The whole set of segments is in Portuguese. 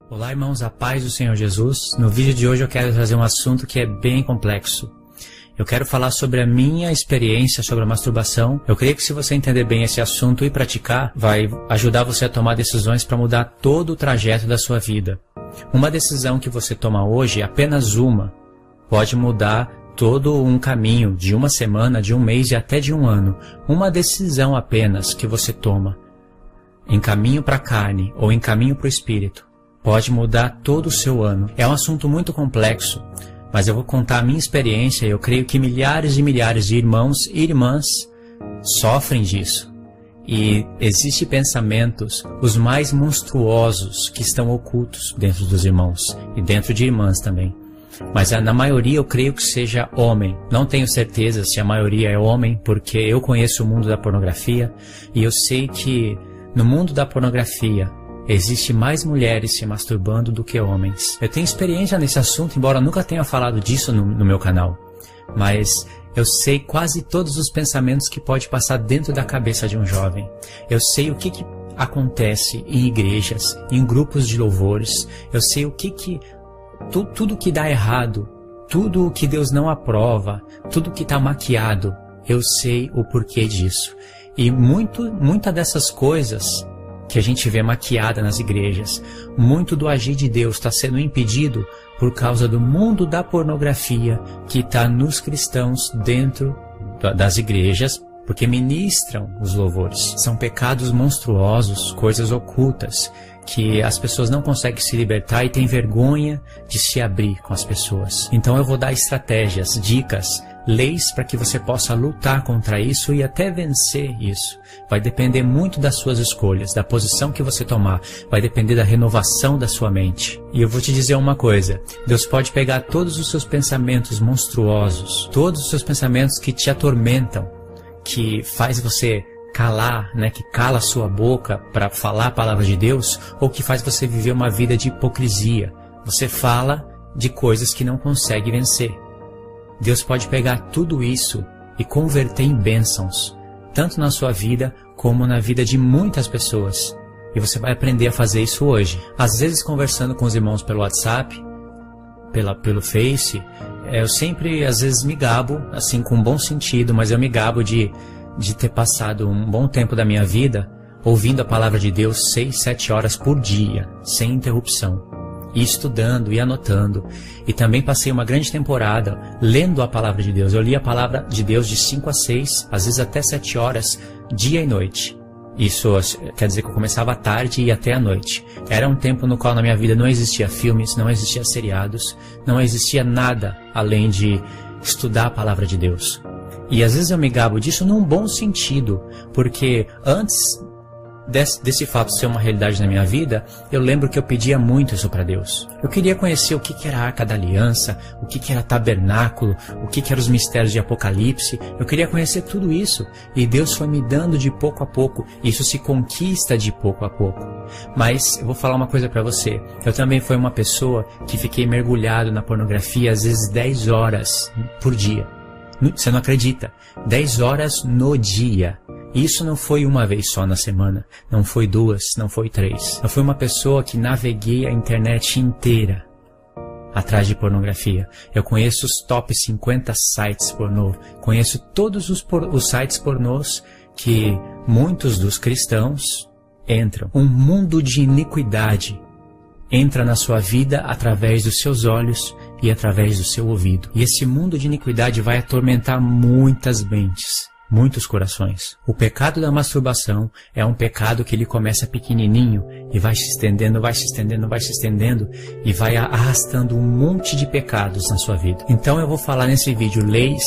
Olá, irmãos, a paz do Senhor Jesus. No vídeo de hoje eu quero trazer um assunto que é bem complexo. Eu quero falar sobre a minha experiência sobre a masturbação. Eu creio que se você entender bem esse assunto e praticar, vai ajudar você a tomar decisões para mudar todo o trajeto da sua vida. Uma decisão que você toma hoje, apenas uma, pode mudar todo um caminho de uma semana, de um mês e até de um ano. Uma decisão apenas que você toma, em caminho para a carne ou em caminho para o espírito, pode mudar todo o seu ano. É um assunto muito complexo, mas eu vou contar a minha experiência e eu creio que milhares e milhares de irmãos e irmãs sofrem disso. E existem pensamentos, os mais monstruosos, que estão ocultos dentro dos irmãos e dentro de irmãs também. Mas na maioria eu creio que seja homem. Não tenho certeza se a maioria é homem, porque eu conheço o mundo da pornografia e eu sei que no mundo da pornografia existe mais mulheres se masturbando do que homens. Eu tenho experiência nesse assunto, embora nunca tenha falado disso no meu canal. Mas eu sei quase todos os pensamentos que pode passar dentro da cabeça de um jovem. Eu sei o que acontece em igrejas, em grupos de louvores. Eu sei tudo que dá errado, tudo que Deus não aprova, tudo que está maquiado. Eu sei o porquê disso. E muita dessas coisas que a gente vê maquiada nas igrejas, muito do agir de Deus está sendo impedido por causa do mundo da pornografia que está nos cristãos dentro das igrejas, porque ministram os louvores. São pecados monstruosos, coisas ocultas, que as pessoas não conseguem se libertar e têm vergonha de se abrir com as pessoas. Então eu vou dar estratégias, dicas, leis para que você possa lutar contra isso e até vencer isso. Vai depender muito das suas escolhas, da posição que você tomar, vai depender da renovação da sua mente. E eu vou te dizer uma coisa, Deus pode pegar todos os seus pensamentos monstruosos, todos os seus pensamentos que te atormentam, que faz você calar, que cala a sua boca para falar a palavra de Deus, ou que faz você viver uma vida de hipocrisia. Você fala de coisas que não consegue vencer. Deus pode pegar tudo isso e converter em bênçãos, tanto na sua vida como na vida de muitas pessoas. E você vai aprender a fazer isso hoje. Às vezes, conversando com os irmãos pelo WhatsApp, pelo Face, eu sempre, às vezes, me gabo, assim, com bom sentido, mas eu me gabo de ter passado um bom tempo da minha vida ouvindo a palavra de Deus 6, 7 horas por dia, sem interrupção. E estudando e anotando. E também passei uma grande temporada lendo a palavra de Deus. Eu li a palavra de Deus de 5 a 6, às vezes até 7 horas, dia e noite. Isso quer dizer que eu começava à tarde e ia até à noite. Era um tempo no qual na minha vida não existia filmes, não existia seriados, não existia nada além de estudar a palavra de Deus. E às vezes eu me gabo disso num bom sentido, porque antes desse fato ser uma realidade na minha vida, eu lembro que eu pedia muito isso para Deus. Eu queria conhecer o que era a Arca da Aliança, o que era tabernáculo, o que eram os mistérios de Apocalipse. Eu queria conhecer tudo isso. E Deus foi me dando de pouco a pouco. Isso se conquista de pouco a pouco. Mas eu vou falar uma coisa para você. Eu também fui uma pessoa que fiquei mergulhado na pornografia às vezes 10 horas por dia. Você não acredita? 10 horas no dia. Isso não foi uma vez só na semana, não foi 2, não foi 3. Eu fui uma pessoa que naveguei a internet inteira atrás de pornografia. Eu conheço os top 50 sites pornô, conheço todos os sites pornôs que muitos dos cristãos entram. Um mundo de iniquidade entra na sua vida através dos seus olhos e através do seu ouvido. E esse mundo de iniquidade vai atormentar muitas mentes, muitos corações. O pecado da masturbação é um pecado que ele começa pequenininho e vai se estendendo, vai se estendendo, vai se estendendo e vai arrastando um monte de pecados na sua vida. Então eu vou falar nesse vídeo leis,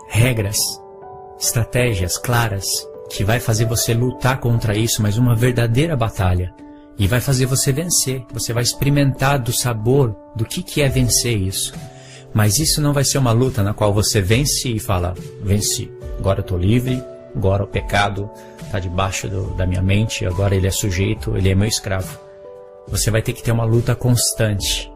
regras, estratégias claras que vai fazer você lutar contra isso, mas uma verdadeira batalha. E vai fazer você vencer. Você vai experimentar do sabor do que é vencer isso. Mas isso não vai ser uma luta na qual você vence e fala, venci. Agora eu estou livre, agora o pecado está debaixo da minha mente, agora ele é sujeito, ele é meu escravo. Você vai ter que ter uma luta constante.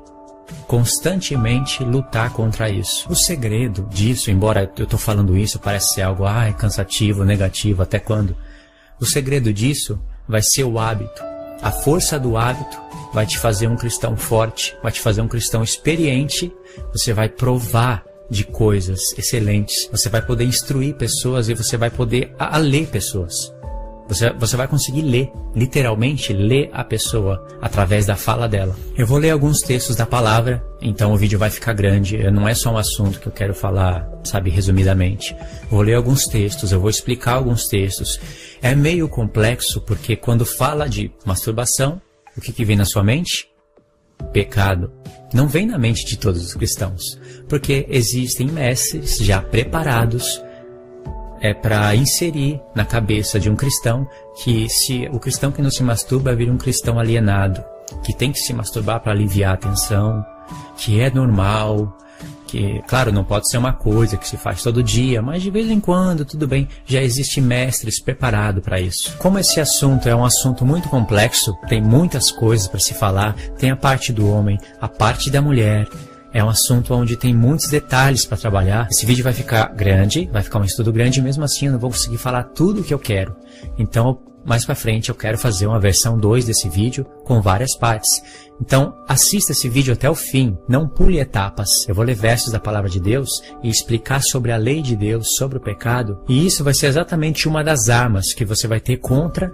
Constantemente lutar contra isso. O segredo disso, embora eu estou falando isso, parece ser algo cansativo, negativo, até quando? O segredo disso vai ser o hábito. A força do hábito vai te fazer um cristão forte, vai te fazer um cristão experiente, você vai provar de coisas excelentes, você vai poder instruir pessoas e você vai poder ler pessoas. Você vai conseguir ler, literalmente ler a pessoa através da fala dela. Eu vou ler alguns textos da palavra, então o vídeo vai ficar grande. Não é só um assunto que eu quero falar, sabe, resumidamente. Vou ler alguns textos, eu vou explicar alguns textos. É meio complexo porque quando fala de masturbação, o que vem na sua mente? Pecado. Não vem na mente de todos os cristãos, porque existem mestres já preparados para inserir na cabeça de um cristão que se o cristão que não se masturba vira um cristão alienado, que tem que se masturbar para aliviar a tensão, que é normal, que, claro, não pode ser uma coisa que se faz todo dia, mas de vez em quando, tudo bem, já existe mestres preparados para isso. Como esse assunto é um assunto muito complexo, tem muitas coisas para se falar, tem a parte do homem, a parte da mulher. É um assunto onde tem muitos detalhes para trabalhar. Esse vídeo vai ficar grande, vai ficar um estudo grande, e mesmo assim eu não vou conseguir falar tudo o que eu quero. Então, mais para frente eu quero fazer uma versão 2 desse vídeo com várias partes. Então, assista esse vídeo até o fim, não pule etapas. Eu vou ler versos da palavra de Deus e explicar sobre a lei de Deus, sobre o pecado. E isso vai ser exatamente uma das armas que você vai ter contra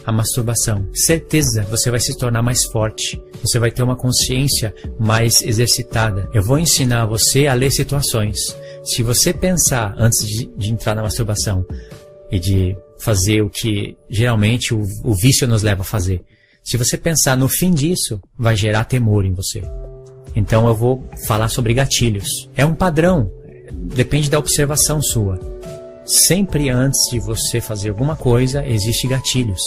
a masturbação. Certeza, você vai se tornar mais forte. Você vai ter uma consciência mais exercitada. Eu vou ensinar você a ler situações. Se você pensar antes de entrar na masturbação e de fazer o que geralmente o vício nos leva a fazer, se você pensar no fim disso, vai gerar temor em você. Então eu vou falar sobre gatilhos. É um padrão, depende da observação sua. Sempre antes de você fazer alguma coisa, existem gatilhos.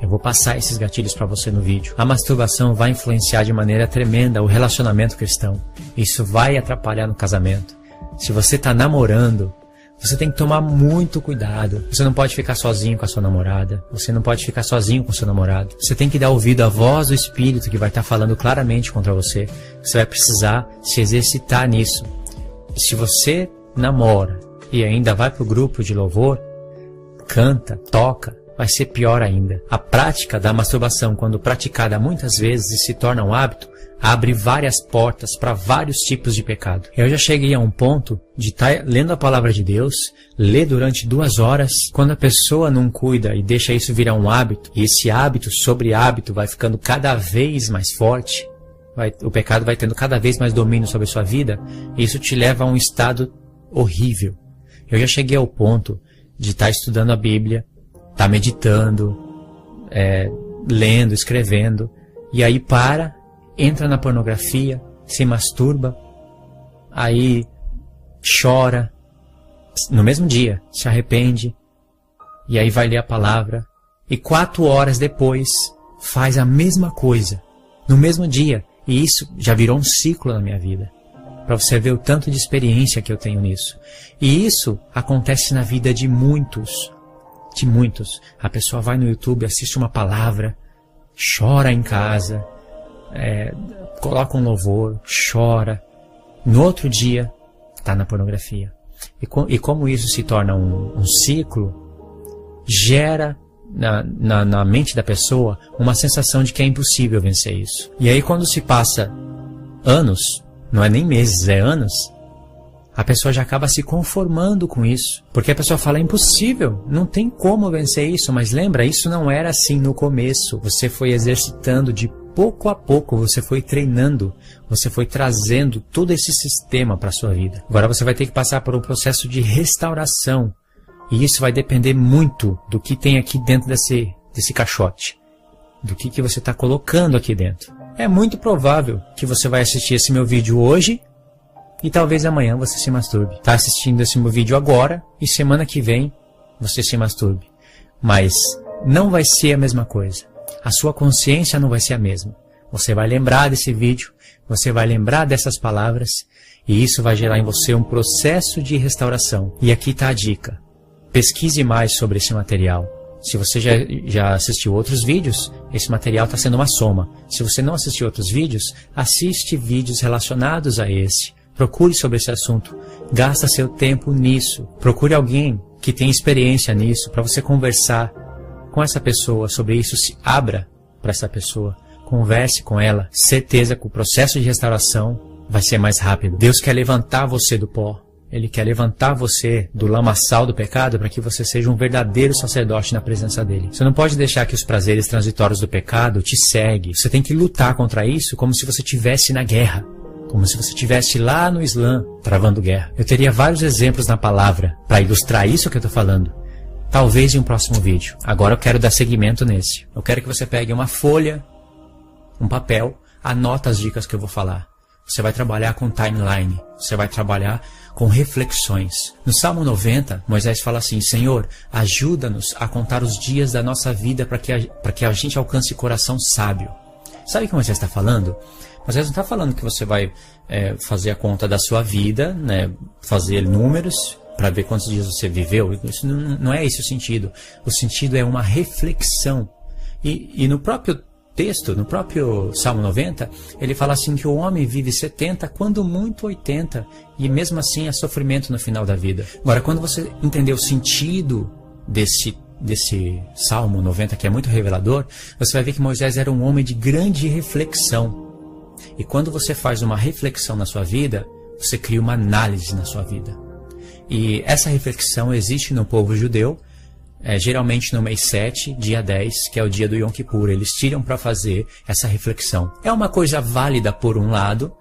Eu vou passar esses gatilhos para você no vídeo. A masturbação vai influenciar de maneira tremenda o relacionamento cristão. Isso vai atrapalhar no casamento. Se você está namorando, você tem que tomar muito cuidado. Você não pode ficar sozinho com a sua namorada. Você não pode ficar sozinho com o seu namorado. Você tem que dar ouvido à voz do Espírito que vai estar falando claramente contra você. Você vai precisar se exercitar nisso. Se você namora e ainda vai para o grupo de louvor, canta, toca, vai ser pior ainda. A prática da masturbação, quando praticada muitas vezes e se torna um hábito, abre várias portas para vários tipos de pecado. Eu já cheguei a um ponto de estar lendo a palavra de Deus, ler durante 2 horas. Quando a pessoa não cuida e deixa isso virar um hábito, e esse hábito sobre hábito vai ficando cada vez mais forte, o pecado vai tendo cada vez mais domínio sobre a sua vida, e isso te leva a um estado horrível. Eu já cheguei ao ponto de estar estudando a Bíblia, estar meditando, lendo, escrevendo, e aí entra na pornografia, se masturba, aí chora, no mesmo dia, se arrepende, e aí vai ler a palavra, e 4 horas depois faz a mesma coisa, no mesmo dia, e isso já virou um ciclo na minha vida, para você ver o tanto de experiência que eu tenho nisso. E isso acontece na vida de muitos. A pessoa vai no YouTube, assiste uma palavra, chora em casa, coloca um louvor, chora. No outro dia, está na pornografia. E como isso se torna um ciclo, gera na mente da pessoa uma sensação de que é impossível vencer isso. E aí quando se passa anos, não é nem meses, é anos, a pessoa já acaba se conformando com isso. Porque a pessoa fala, é impossível, não tem como vencer isso. Mas lembra, isso não era assim no começo. Você foi exercitando de pouco a pouco, você foi treinando, você foi trazendo todo esse sistema para a sua vida. Agora você vai ter que passar por um processo de restauração. E isso vai depender muito do que tem aqui dentro desse caixote. Do que você está colocando aqui dentro. É muito provável que você vai assistir esse meu vídeo hoje e talvez amanhã você se masturbe. Está assistindo esse meu vídeo agora e semana que vem você se masturbe. Mas não vai ser a mesma coisa. A sua consciência não vai ser a mesma. Você vai lembrar desse vídeo, você vai lembrar dessas palavras e isso vai gerar em você um processo de restauração. E aqui está a dica. Pesquise mais sobre esse material. Se você já assistiu outros vídeos, esse material está sendo uma soma. Se você não assistiu outros vídeos, assiste vídeos relacionados a esse. Procure sobre esse assunto. Gasta seu tempo nisso. Procure alguém que tem experiência nisso para você conversar com essa pessoa sobre isso. Se abra para essa pessoa. converse com ela. Certeza que o processo de restauração vai ser mais rápido. Deus quer levantar você do pó. Ele quer levantar você do lamaçal do pecado para que você seja um verdadeiro sacerdote na presença dele. Você não pode deixar que os prazeres transitórios do pecado te seguem. Você tem que lutar contra isso como se você estivesse na guerra. Como se você estivesse lá no Islã, travando guerra. Eu teria vários exemplos na palavra para ilustrar isso que eu estou falando. Talvez em um próximo vídeo. Agora eu quero dar seguimento nesse. Eu quero que você pegue uma folha, um papel, anota as dicas que eu vou falar. Você vai trabalhar com timeline. Você vai trabalhar com reflexões. No Salmo 90, Moisés fala assim: Senhor, ajuda-nos a contar os dias da nossa vida para que a gente alcance coração sábio. Sabe o que Moisés está falando? Moisés não está falando que você vai fazer a conta da sua vida, né, fazer números para ver quantos dias você viveu. Isso não é esse o sentido. O sentido é uma reflexão. E no próprio texto, no próprio Salmo 90, ele fala assim que o homem vive 70, quando muito 80, e mesmo assim há sofrimento no final da vida. Agora, quando você entender o sentido desse Salmo 90, que é muito revelador, você vai ver que Moisés era um homem de grande reflexão. E quando você faz uma reflexão na sua vida, você cria uma análise na sua vida. E essa reflexão existe no povo judeu, geralmente no mês 7, dia 10, que é o dia do Yom Kippur. Eles tiram para fazer essa reflexão. É uma coisa válida por um lado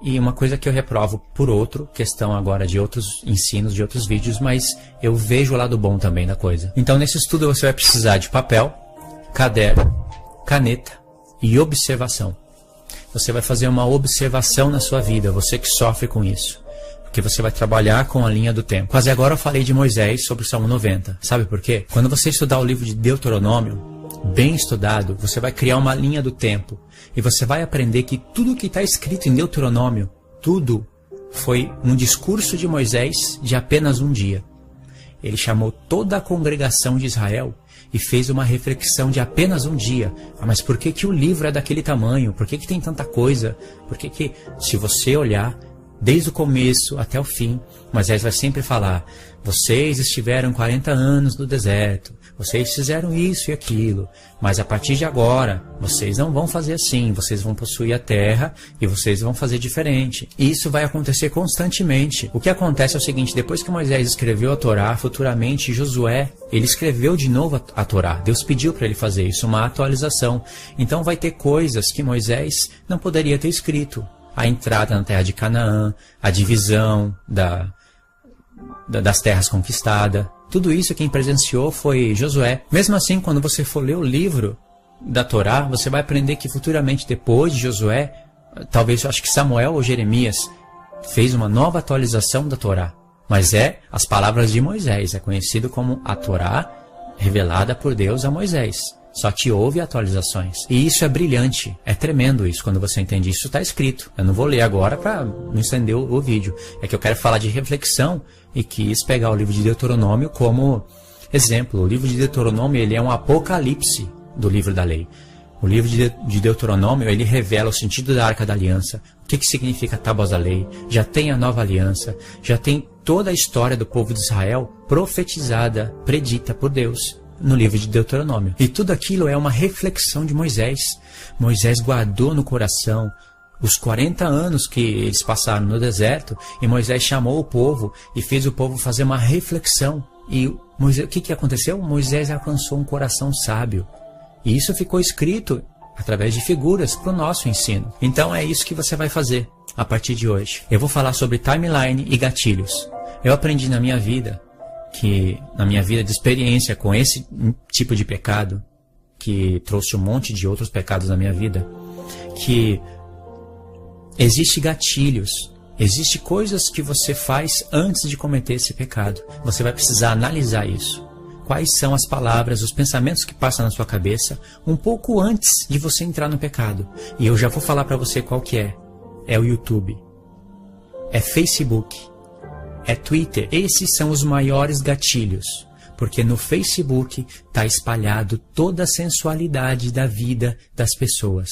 e uma coisa que eu reprovo por outro, questão agora de outros ensinos, de outros vídeos, mas eu vejo o lado bom também da coisa. Então nesse estudo você vai precisar de papel, caderno, caneta e observação. Você vai fazer uma observação na sua vida, você que sofre com isso. Porque você vai trabalhar com a linha do tempo. Mas agora eu falei de Moisés sobre o Salmo 90. Sabe por quê? Quando você estudar o livro de Deuteronômio, bem estudado, você vai criar uma linha do tempo. E você vai aprender que tudo que está escrito em Deuteronômio, tudo foi um discurso de Moisés de apenas um dia. Ele chamou toda a congregação de Israel e fez uma reflexão de apenas um dia. Mas por que o livro é daquele tamanho? Por que tem tanta coisa? Por que, se você olhar desde o começo até o fim, Moisés vai sempre falar: vocês estiveram 40 anos no deserto, vocês fizeram isso e aquilo, mas a partir de agora, vocês não vão fazer assim, vocês vão possuir a terra e vocês vão fazer diferente. E isso vai acontecer constantemente. O que acontece é o seguinte: depois que Moisés escreveu a Torá, futuramente Josué, ele escreveu de novo a Torá. Deus pediu para ele fazer isso, uma atualização. Então vai ter coisas que Moisés não poderia ter escrito. A entrada na terra de Canaã, a divisão das terras conquistadas. Tudo isso quem presenciou foi Josué. Mesmo assim, quando você for ler o livro da Torá, você vai aprender que futuramente, depois de Josué, talvez eu acho que Samuel ou Jeremias, fez uma nova atualização da Torá. Mas é as palavras de Moisés, é conhecido como a Torá revelada por Deus a Moisés. Só que houve atualizações. E isso é brilhante. É tremendo isso quando você entende. Isso está escrito. Eu não vou ler agora para não estender o vídeo. É que eu quero falar de reflexão e quis pegar o livro de Deuteronômio como exemplo. O livro de Deuteronômio, ele é um apocalipse do livro da lei. O livro de Deuteronômio, ele revela o sentido da Arca da Aliança. O que significa tábuas da lei. Já tem a nova aliança. Já tem toda a história do povo de Israel profetizada, predita por Deus no livro de Deuteronômio. E tudo aquilo é uma reflexão de Moisés. Moisés guardou no coração os 40 anos que eles passaram no deserto, e Moisés chamou o povo e fez o povo fazer uma reflexão. E Moisés, o que aconteceu? Moisés alcançou um coração sábio. E isso ficou escrito através de figuras para o nosso ensino. Então é isso que você vai fazer a partir de hoje. Eu vou falar sobre timeline e gatilhos. Eu aprendi na minha vida de experiência com esse tipo de pecado, que trouxe um monte de outros pecados na minha vida, que existe gatilhos, existe coisas que você faz antes de cometer esse pecado. Você vai precisar analisar isso. Quais são as palavras, os pensamentos que passam na sua cabeça um pouco antes de você entrar no pecado. E eu já vou falar para você qual que é. É o YouTube, é Facebook, é Twitter. Esses são os maiores gatilhos, porque no Facebook está espalhado toda a sensualidade da vida das pessoas.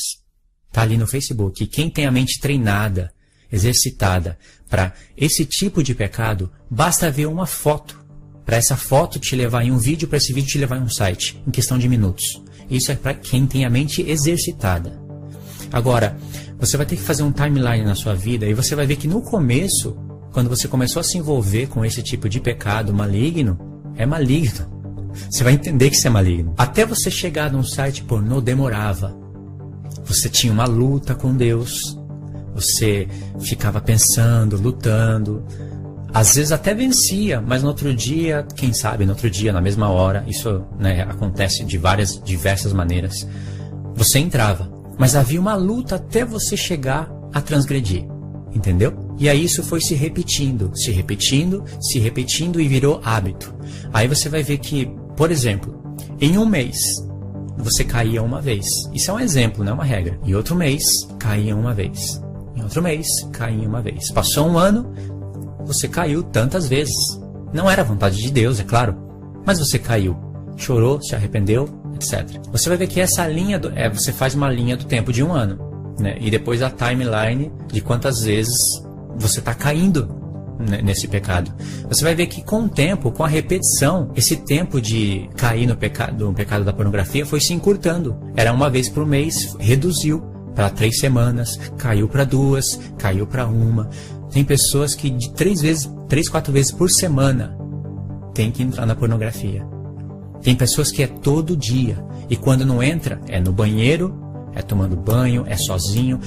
Está ali no Facebook. E quem tem a mente treinada, exercitada para esse tipo de pecado, basta ver uma foto, para essa foto te levar em um vídeo, para esse vídeo te levar em um site, em questão de minutos. Isso é para quem tem a mente exercitada. Agora, você vai ter que fazer um timeline na sua vida e você vai ver que no começo, quando você começou a se envolver com esse tipo de pecado maligno, é maligno. Você vai entender que isso é maligno. Até você chegar num site pornô demorava. Você tinha uma luta com Deus. Você ficava pensando, lutando. Às vezes até vencia, mas no outro dia, quem sabe, no outro dia, na mesma hora, isso, né, acontece de diversas maneiras. Você entrava, mas havia uma luta até você chegar a transgredir. Entendeu? E aí isso foi se repetindo e virou hábito. Aí você vai ver que, por exemplo, em um mês você caía uma vez. Isso é um exemplo, não é uma regra. E outro mês caía uma vez. Em outro mês caía uma vez. Passou um ano, você caiu tantas vezes. Não era vontade de Deus, é claro, mas você caiu. Chorou, se arrependeu, etc. Você vai ver que essa linha, você faz uma linha do tempo de um ano. Né? E depois a timeline de quantas vezes você está caindo, né, nesse pecado. Você vai ver que com o tempo, com a repetição, esse tempo de cair no pecado da pornografia foi se encurtando. Era uma vez por mês, reduziu para 3 semanas, caiu para 2, caiu para 1. Tem pessoas que de 3, 4 vezes por semana tem que entrar na pornografia. Tem pessoas que é todo dia, e quando não entra, é no banheiro, é tomando banho, é sozinho.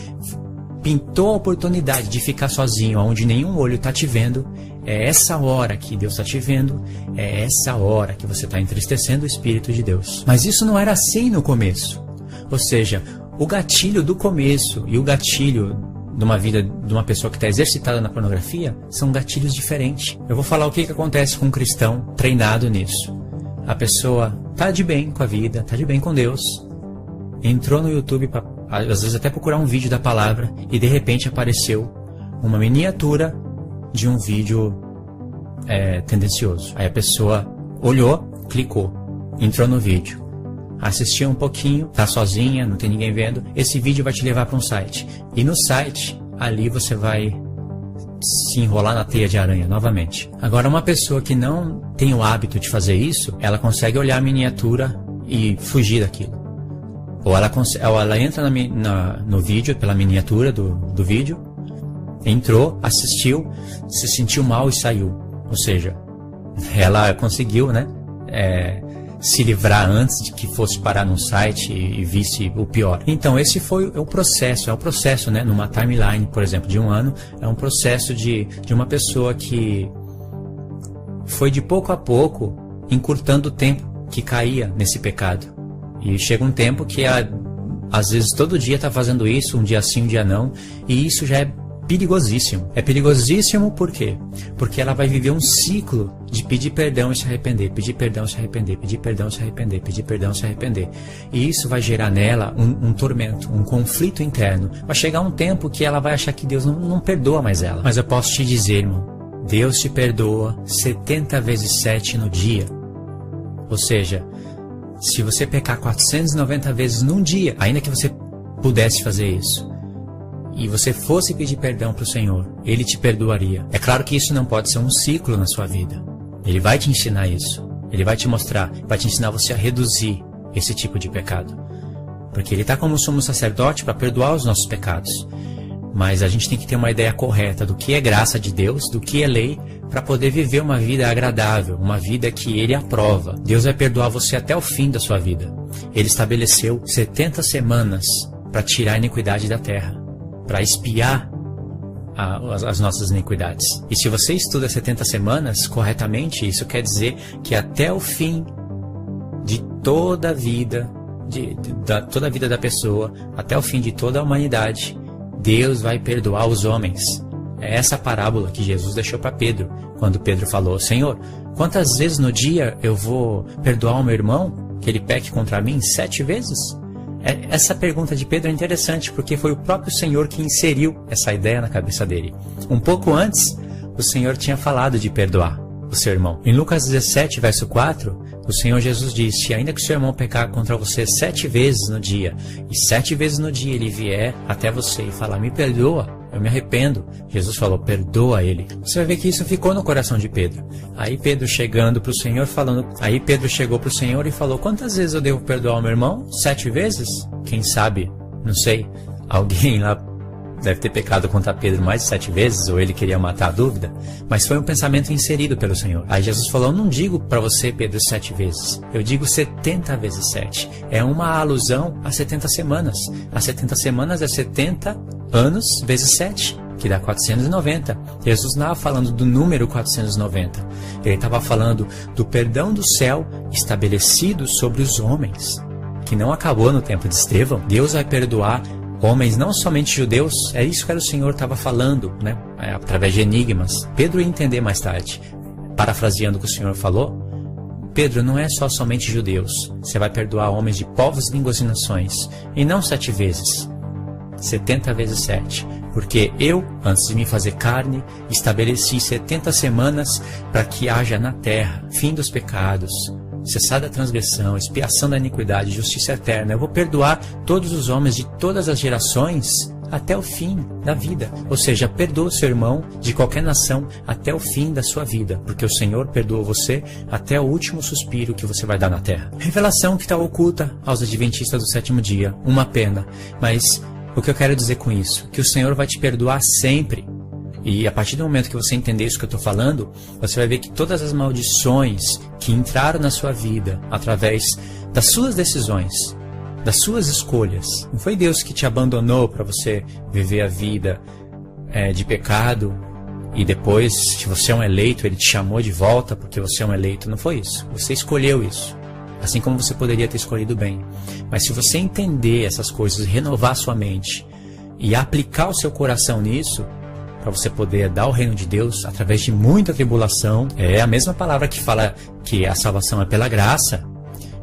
Pintou a oportunidade de ficar sozinho, onde nenhum olho está te vendo. É essa hora que Deus está te vendo. É essa hora que você está entristecendo o Espírito de Deus. Mas isso não era assim no começo. Ou seja, o gatilho do começo e o gatilho de uma vida de uma pessoa que está exercitada na pornografia são gatilhos diferentes. Eu vou falar o que acontece com um cristão treinado nisso. A pessoa está de bem com a vida, está de bem com Deus. Entrou no YouTube para, às vezes, até procurar um vídeo da palavra e de repente apareceu uma miniatura de um vídeo tendencioso. Aí a pessoa olhou, clicou, entrou no vídeo, assistiu um pouquinho, tá sozinha, não tem ninguém vendo. Esse vídeo vai te levar para um site. E no site, ali você vai se enrolar na teia de aranha novamente. Agora, uma pessoa que não tem o hábito de fazer isso, ela consegue olhar a miniatura e fugir daquilo. Ou ela entra no vídeo, pela miniatura do vídeo, entrou, assistiu, se sentiu mal e saiu. Ou seja, ela conseguiu, né, se livrar antes de que fosse parar num site e visse o pior. Então esse foi o processo, né, numa timeline, por exemplo, de um ano, é um processo de uma pessoa que foi de pouco a pouco encurtando o tempo que caía nesse pecado. E chega um tempo que às vezes todo dia está fazendo isso, um dia sim, um dia não, e isso já é perigosíssimo. É perigosíssimo por quê? Porque ela vai viver um ciclo de pedir perdão e se arrepender, pedir perdão e se arrepender, pedir perdão e se arrepender, pedir perdão e se arrepender. E isso vai gerar nela um tormento, um conflito interno. Vai chegar um tempo que ela vai achar que Deus não perdoa mais ela. Mas eu posso te dizer, irmão, Deus te perdoa 70 vezes 7 no dia. Ou seja, se você pecar 490 vezes num dia, ainda que você pudesse fazer isso, e você fosse pedir perdão para o Senhor, Ele te perdoaria. É claro que isso não pode ser um ciclo na sua vida. Ele vai te ensinar isso. Ele vai te mostrar, vai te ensinar você a reduzir esse tipo de pecado. Porque Ele está como sumo sacerdote para perdoar os nossos pecados. Mas a gente tem que ter uma ideia correta do que é graça de Deus, do que é lei, para poder viver uma vida agradável, uma vida que Ele aprova. Deus vai perdoar você até o fim da sua vida. Ele estabeleceu 70 semanas para tirar a iniquidade da terra, para expiar as nossas iniquidades. E se você estuda 70 semanas corretamente, isso quer dizer que até o fim de toda a vida, toda a vida da pessoa, até o fim de toda a humanidade, Deus vai perdoar os homens. É essa parábola que Jesus deixou para Pedro, quando Pedro falou: Senhor, quantas vezes no dia eu vou perdoar o meu irmão que ele peque contra mim? 7 vezes? Essa pergunta de Pedro é interessante, porque foi o próprio Senhor que inseriu essa ideia na cabeça dele. Um pouco antes, o Senhor tinha falado de perdoar o seu irmão. Em Lucas 17, verso 4, o Senhor Jesus disse: ainda que o seu irmão pecar contra você 7 vezes no dia, e 7 vezes no dia ele vier até você e falar: me perdoa, eu me arrependo, Jesus falou: perdoa ele. Você vai ver que isso ficou no coração de Pedro. Aí Pedro chegando para o Senhor Aí Pedro chegou para o Senhor e falou: quantas vezes eu devo perdoar o meu irmão? 7 vezes? Quem sabe? Não sei. Alguém lá deve ter pecado contra Pedro mais de 7 vezes, ou ele queria matar a dúvida, mas foi um pensamento inserido pelo Senhor. Aí Jesus falou, eu não digo para você, Pedro, 7 vezes, eu digo 70 vezes 7. É uma alusão a 70 semanas. As 70 semanas é 70 anos vezes 7, que dá 490. Jesus não estava falando do número 490. Ele estava falando do perdão do céu estabelecido sobre os homens, que não acabou no tempo de Estevão. Deus vai perdoar homens, não somente judeus. É isso que o Senhor estava falando, né? Através de enigmas. Pedro ia entender mais tarde. Parafraseando o que o Senhor falou, Pedro, não é somente judeus. Você vai perdoar homens de povos, línguas e nações. E não 7 vezes. 70 vezes 7. Porque eu, antes de me fazer carne, estabeleci 70 semanas para que haja na terra fim dos pecados, cessada a transgressão, expiação da iniquidade, justiça eterna. Eu vou perdoar todos os homens de todas as gerações até o fim da vida. Ou seja, perdoa o seu irmão de qualquer nação até o fim da sua vida, porque o Senhor perdoou você até o último suspiro que você vai dar na terra. Revelação que está oculta aos adventistas do 7º dia. Uma pena, mas o que eu quero dizer com isso? Que o Senhor vai te perdoar sempre. E a partir do momento que você entender isso que eu estou falando, você vai ver que todas as maldições que entraram na sua vida através das suas decisões, das suas escolhas, não foi Deus que te abandonou para você viver a vida de pecado e depois, se você é um eleito, Ele te chamou de volta porque você é um eleito. Não foi isso. Você escolheu isso. Assim como você poderia ter escolhido bem. Mas se você entender essas coisas, renovar sua mente e aplicar o seu coração nisso, para você poder dar o reino de Deus através de muita tribulação. É a mesma palavra que fala que a salvação é pela graça,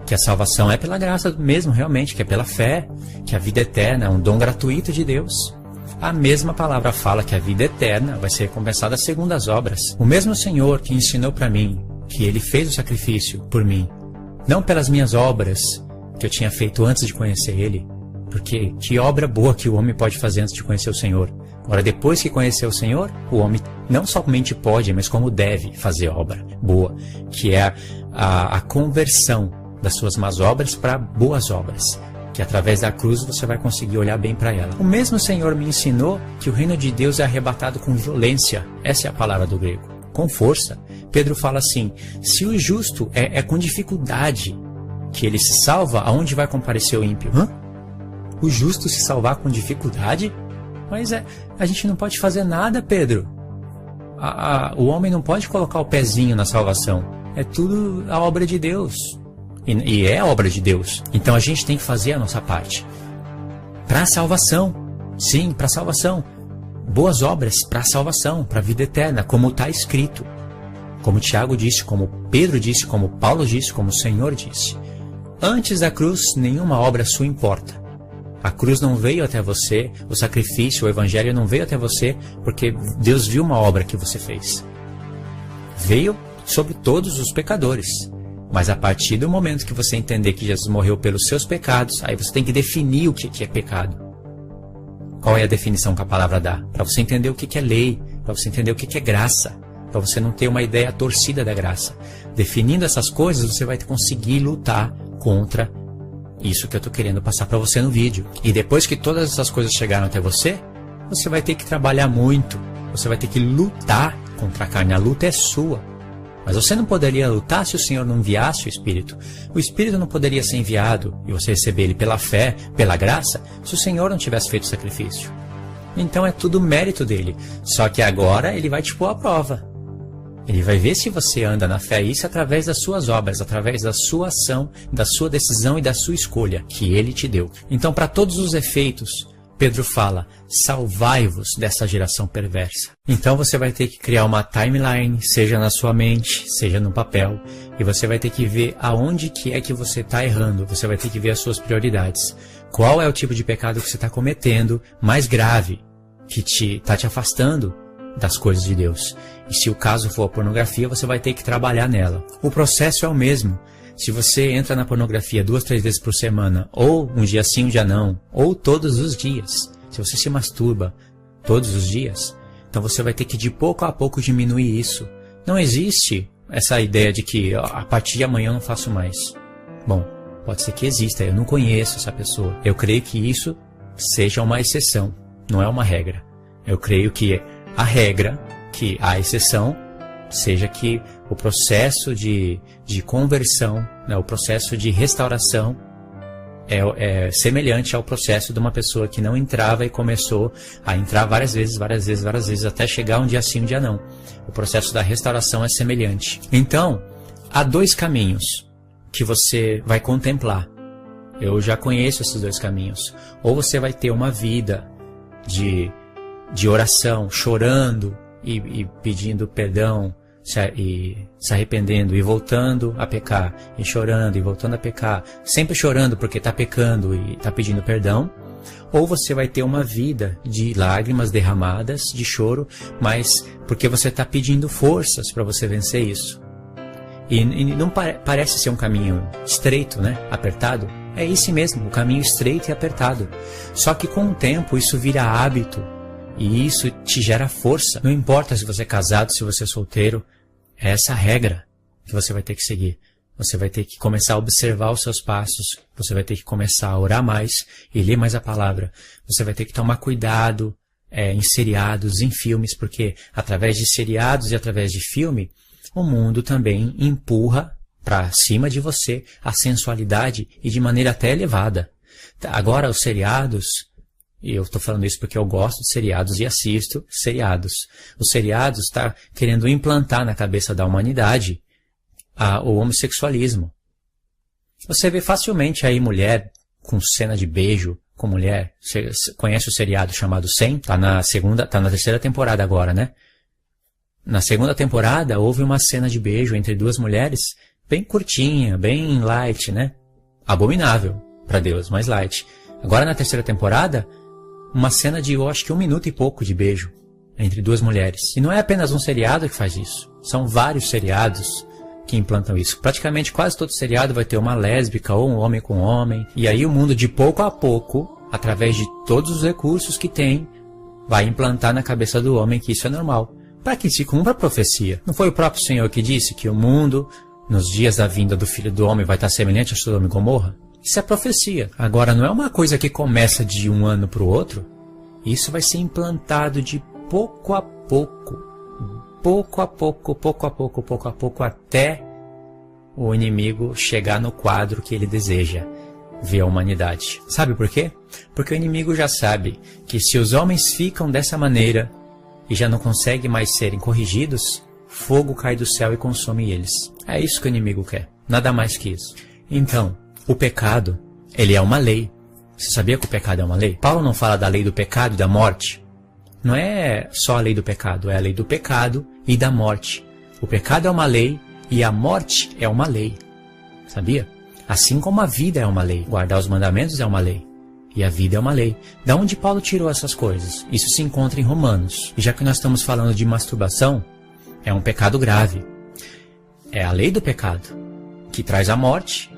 que a salvação é pela graça mesmo, realmente, que é pela fé, que a vida eterna é um dom gratuito de Deus. A mesma palavra fala que a vida eterna vai ser recompensada segundo as obras. O mesmo Senhor que ensinou para mim que Ele fez o sacrifício por mim, não pelas minhas obras que eu tinha feito antes de conhecer Ele, porque que obra boa que o homem pode fazer antes de conhecer o Senhor. Agora, depois que conhecer o Senhor, o homem não somente pode, mas como deve fazer obra boa, que é a conversão das suas más obras para boas obras, que através da cruz você vai conseguir olhar bem para ela. O mesmo Senhor me ensinou que o reino de Deus é arrebatado com violência. Essa é a palavra do grego, com força. Pedro fala assim, se o justo é com dificuldade que ele se salva, aonde vai comparecer o ímpio? O justo se salvar com dificuldade? Mas a gente não pode fazer nada, Pedro. O homem não pode colocar o pezinho na salvação. É tudo a obra de Deus. E é a obra de Deus. Então a gente tem que fazer a nossa parte. Para a salvação. Sim, para a salvação. Boas obras para a salvação, para a vida eterna, como está escrito. Como Tiago disse, como Pedro disse, como Paulo disse, como o Senhor disse. Antes da cruz, nenhuma obra sua importa. A cruz não veio até você, o sacrifício, o evangelho não veio até você porque Deus viu uma obra que você fez. Veio sobre todos os pecadores. Mas a partir do momento que você entender que Jesus morreu pelos seus pecados, aí você tem que definir o que é pecado. Qual é a definição que a palavra dá? Para você entender o que é lei, para você entender o que é graça, para você não ter uma ideia torcida da graça. Definindo essas coisas, você vai conseguir lutar contra isso que eu estou querendo passar para você no vídeo. E depois que todas essas coisas chegaram até você, você vai ter que trabalhar muito. Você vai ter que lutar contra a carne. A luta é sua. Mas você não poderia lutar se o Senhor não enviasse o Espírito. O Espírito não poderia ser enviado e você receber ele pela fé, pela graça, se o Senhor não tivesse feito o sacrifício. Então é tudo mérito dele. Só que agora ele vai te pôr à prova. Ele vai ver se você anda na fé, isso através das suas obras, através da sua ação, da sua decisão e da sua escolha que ele te deu. Então, para todos os efeitos, Pedro fala, salvai-vos dessa geração perversa. Então você vai ter que criar uma timeline, seja na sua mente, seja no papel, e você vai ter que ver aonde que é que você está errando, você vai ter que ver as suas prioridades. Qual é o tipo de pecado que você está cometendo mais grave, que está te afastando das coisas de Deus. E se o caso for a pornografia, você vai ter que trabalhar nela. O processo é o mesmo. Se você entra na pornografia 2, 3 vezes por semana, ou um dia sim, um dia não, ou todos os dias, se você se masturba todos os dias, então você vai ter que de pouco a pouco diminuir isso. Não existe essa ideia de que a partir de amanhã eu não faço mais. Bom, pode ser que exista, eu não conheço essa pessoa. Eu creio que isso seja uma exceção, não é uma regra. Eu creio que a regra, que a exceção, seja que o processo de conversão, né, o processo de restauração é semelhante ao processo de uma pessoa que não entrava e começou a entrar várias vezes, até chegar um dia sim, um dia não. O processo da restauração é semelhante. Então, há dois caminhos que você vai contemplar. Eu já conheço esses dois caminhos. Ou você vai ter uma vida de oração, chorando e pedindo perdão, e se arrependendo e voltando a pecar, e chorando e voltando a pecar, sempre chorando porque está pecando e está pedindo perdão. Ou você vai ter uma vida de lágrimas derramadas, de choro, mas porque você está pedindo forças para você vencer isso. E não parece ser um caminho estreito, né? Apertado. É esse mesmo, o caminho estreito e apertado. Só que com o tempo isso vira hábito e isso te gera força. Não importa se você é casado, se você é solteiro, é essa regra que você vai ter que seguir. Você vai ter que começar a observar os seus passos, você vai ter que começar a orar mais e ler mais a palavra. Você vai ter que tomar cuidado em seriados, em filmes, porque através de seriados e através de filme, o mundo também empurra para cima de você a sensualidade e de maneira até elevada. Agora os seriados, e eu estou falando isso porque eu gosto de seriados e assisto seriados. Os seriados estão querendo implantar na cabeça da humanidade o homossexualismo. Você vê facilmente aí mulher com cena de beijo com mulher. Você conhece o seriado chamado 100? Tá na terceira temporada agora, né? Na segunda temporada houve uma cena de beijo entre duas mulheres bem curtinha, bem light, né? Abominável para Deus, mas light. Agora na terceira temporada, uma cena de, eu acho que 1 minuto e pouco de beijo entre duas mulheres. E não é apenas um seriado que faz isso. São vários seriados que implantam isso. Praticamente quase todo seriado vai ter uma lésbica ou um homem com homem. E aí o mundo de pouco a pouco, através de todos os recursos que tem, vai implantar na cabeça do homem que isso é normal. Para que se cumpra a profecia. Não foi o próprio Senhor que disse que o mundo, nos dias da vinda do Filho do Homem, vai estar semelhante a Sodoma e Gomorra? Isso é profecia. Agora, não é uma coisa que começa de um ano para o outro. Isso vai ser implantado de pouco a pouco. Pouco a pouco, até o inimigo chegar no quadro que ele deseja ver a humanidade. Sabe por quê? Porque o inimigo já sabe que se os homens ficam dessa maneira e já não conseguem mais serem corrigidos, fogo cai do céu e consome eles. É isso que o inimigo quer. Nada mais que isso. Então, o pecado, ele é uma lei. Você sabia que o pecado é uma lei? Paulo não fala da lei do pecado e da morte? Não é só a lei do pecado, é a lei do pecado e da morte. O pecado é uma lei e a morte é uma lei. Sabia? Assim como a vida é uma lei. Guardar os mandamentos é uma lei. E a vida é uma lei. Da onde Paulo tirou essas coisas? Isso se encontra em Romanos. E já que nós estamos falando de masturbação, é um pecado grave. É a lei do pecado que traz a morte.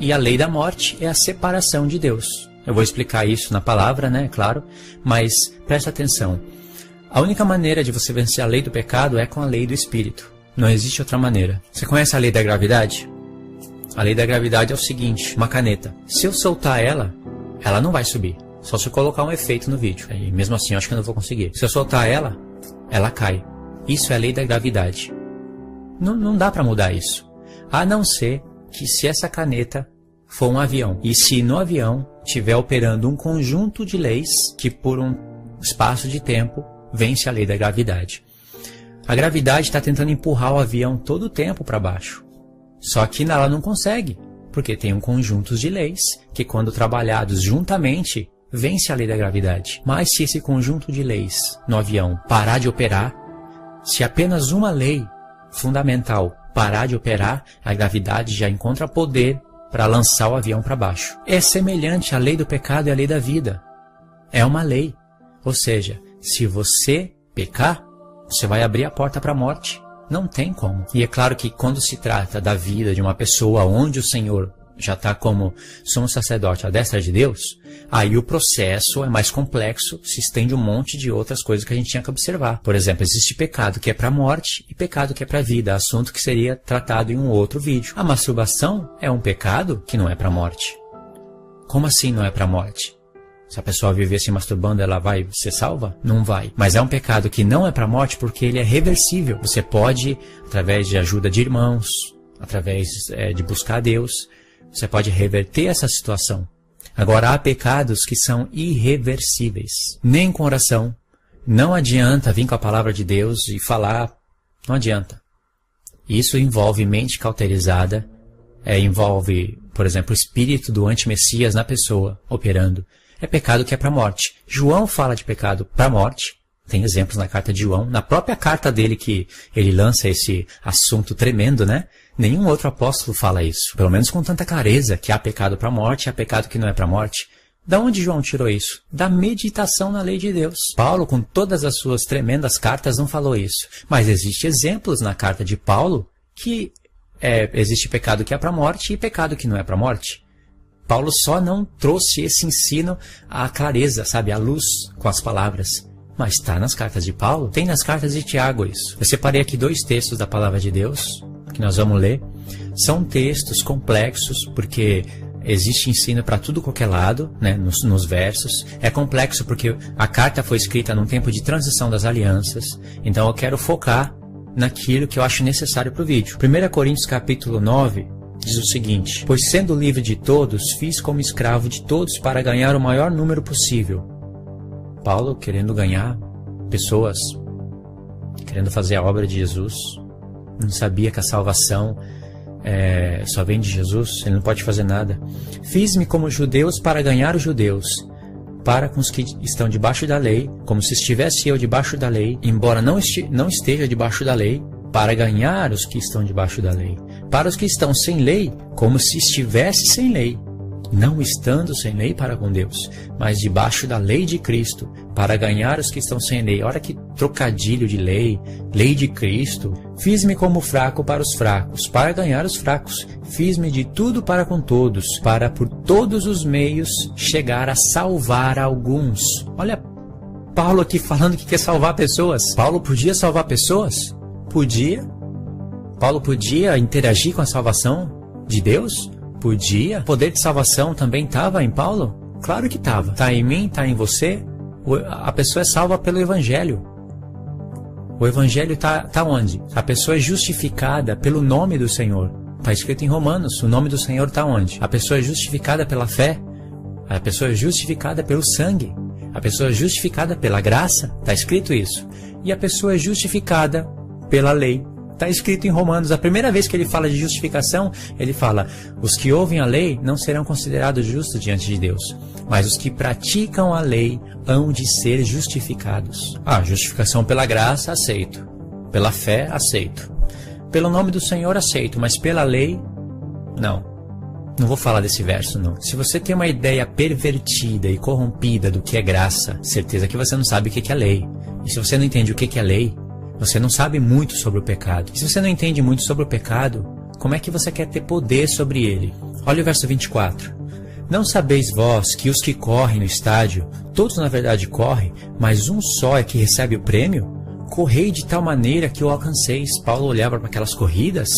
E a lei da morte é a separação de Deus. Eu vou explicar isso na palavra, né? Claro. Mas presta atenção. A única maneira de você vencer a lei do pecado é com a lei do Espírito. Não existe outra maneira. Você conhece a lei da gravidade? A lei da gravidade é o seguinte, uma caneta. Se eu soltar ela, ela não vai subir. Só se eu colocar um efeito no vídeo. E mesmo assim, eu acho que eu não vou conseguir. Se eu soltar ela, ela cai. Isso é a lei da gravidade. Não dá para mudar isso. A não ser que se essa caneta for um avião. E se no avião estiver operando um conjunto de leis que por um espaço de tempo vence a lei da gravidade. A gravidade está tentando empurrar o avião todo o tempo para baixo. Só que ela não consegue, porque tem um conjunto de leis que, quando trabalhados juntamente, vence a lei da gravidade. Mas se esse conjunto de leis no avião parar de operar, se apenas uma lei fundamental parar de operar, a gravidade já encontra poder para lançar o avião para baixo. É semelhante à lei do pecado e à lei da vida. É uma lei. Ou seja, se você pecar, você vai abrir a porta para a morte. Não tem como. E é claro que quando se trata da vida de uma pessoa onde o Senhor já está como sumo sacerdote à destra de Deus, aí o processo é mais complexo, se estende um monte de outras coisas que a gente tinha que observar. Por exemplo, existe pecado que é para a morte e pecado que é para a vida, assunto que seria tratado em um outro vídeo. A masturbação é um pecado que não é para a morte. Como assim não é para a morte? Se a pessoa viver se masturbando, ela vai ser salva? Não vai. Mas é um pecado que não é para a morte porque ele é reversível. Você pode, através de ajuda de irmãos, através de buscar a Deus, você pode reverter essa situação. Agora, há pecados que são irreversíveis. Nem com oração. Não adianta vir com a palavra de Deus e falar. Não adianta. Isso envolve mente cauterizada. Envolve, por exemplo, o espírito do anti-messias na pessoa operando. É pecado que é para a morte. João fala de pecado para a morte. Tem exemplos na carta de João. Na própria carta dele que ele lança esse assunto tremendo, né? Nenhum outro apóstolo fala isso. Pelo menos com tanta clareza que há pecado para a morte e há pecado que não é para a morte. Da onde João tirou isso? Da meditação na lei de Deus. Paulo, com todas as suas tremendas cartas, não falou isso. Mas existem exemplos na carta de Paulo que existe pecado que é para a morte e pecado que não é para a morte. Paulo só não trouxe esse ensino à clareza, sabe, à luz com as palavras. Mas está nas cartas de Paulo, tem nas cartas de Tiago isso. Eu separei aqui 2 textos da palavra de Deus, que nós vamos ler. São textos complexos, porque existe ensino para tudo qualquer lado, né, nos versos. É complexo porque a carta foi escrita num tempo de transição das alianças. Então eu quero focar naquilo que eu acho necessário para o vídeo. 1 Coríntios capítulo 9... diz o seguinte: pois sendo livre de todos, fiz como escravo de todos para ganhar o maior número possível. Paulo querendo ganhar pessoas, querendo fazer a obra de Jesus, não sabia que a salvação só vem de Jesus, ele não pode fazer nada. Fiz-me como judeus para ganhar os judeus, para com os que estão debaixo da lei, como se estivesse eu debaixo da lei, embora não esteja debaixo da lei, para ganhar os que estão debaixo da lei. Para os que estão sem lei, como se estivesse sem lei, não estando sem lei para com Deus, mas debaixo da lei de Cristo, para ganhar os que estão sem lei. Olha que trocadilho de lei, lei de Cristo. Fiz-me como fraco para os fracos, para ganhar os fracos. Fiz-me de tudo para com todos, para por todos os meios chegar a salvar alguns. Olha Paulo aqui falando que quer salvar pessoas. Paulo podia salvar pessoas? Podia. Paulo podia interagir com a salvação de Deus? Podia. O poder de salvação também estava em Paulo? Claro que estava. Está em mim, está em você. A pessoa é salva pelo Evangelho. O Evangelho está onde? A pessoa é justificada pelo nome do Senhor. Está escrito em Romanos, o nome do Senhor está onde? A pessoa é justificada pela fé. A pessoa é justificada pelo sangue. A pessoa é justificada pela graça. Está escrito isso. E a pessoa é justificada pela lei. Está escrito em Romanos, a primeira vez que ele fala de justificação, ele fala: os que ouvem a lei não serão considerados justos diante de Deus, mas os que praticam a lei hão de ser justificados. Justificação pela graça, aceito. Pela fé, aceito. Pelo nome do Senhor, aceito, mas pela lei, não. Não vou falar desse verso, não. Se você tem uma ideia pervertida e corrompida do que é graça, certeza que você não sabe o que é lei. E se você não entende o que é lei, você não sabe muito sobre o pecado. E se você não entende muito sobre o pecado, como é que você quer ter poder sobre ele? Olha o verso 24. Não sabeis vós que os que correm no estádio, todos na verdade correm, mas um só é que recebe o prêmio? Correi de tal maneira que o alcanceis. Paulo olhava para aquelas corridas,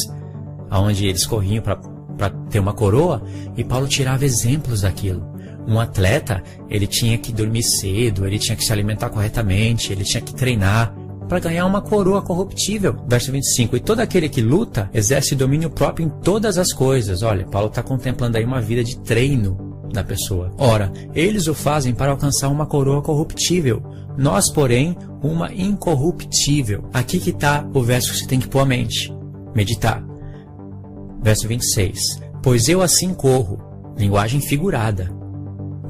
onde eles corriam para ter uma coroa, e Paulo tirava exemplos daquilo. Um atleta, ele tinha que dormir cedo, ele tinha que se alimentar corretamente, ele tinha que treinar para ganhar uma coroa corruptível. Verso 25. E todo aquele que luta exerce domínio próprio em todas as coisas. Olha, Paulo está contemplando aí uma vida de treino da pessoa. Ora, eles o fazem para alcançar uma coroa corruptível. Nós, porém, uma incorruptível. Aqui que está o verso que você tem que pôr a mente. Meditar. Verso 26. Pois eu assim corro. Linguagem figurada.